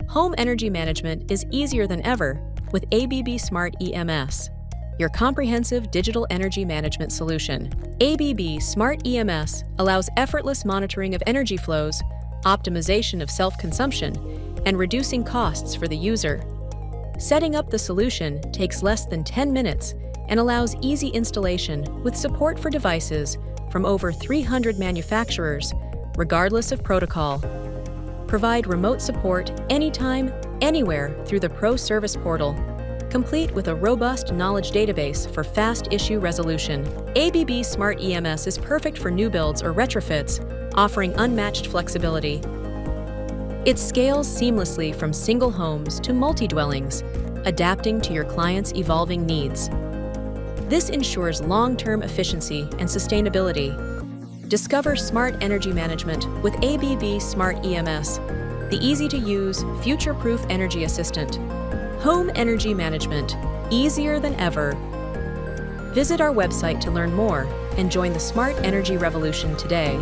Home energy management is easier than ever with ABB Smart EMS, your comprehensive digital energy management solution. ABB Smart EMS allows effortless monitoring of energy flows, optimization of self-consumption, and reducing costs for the user. Setting up the solution takes less than 10 minutes and allows easy installation with support for devices from over 300 manufacturers, regardless of protocol. Provide remote support anytime, anywhere through the Pro Service Portal, complete with a robust knowledge database for fast issue resolution. ABB Smart EMS is perfect for new builds or retrofits, offering unmatched flexibility. It scales seamlessly from single homes to multi-dwellings, adapting to your clients' evolving needs. This ensures long-term efficiency and sustainability. Discover smart energy management with ABB Smart EMS, the easy-to-use, future-proof energy assistant. Home energy management, easier than ever. Visit our website to learn more and join the smart energy revolution today.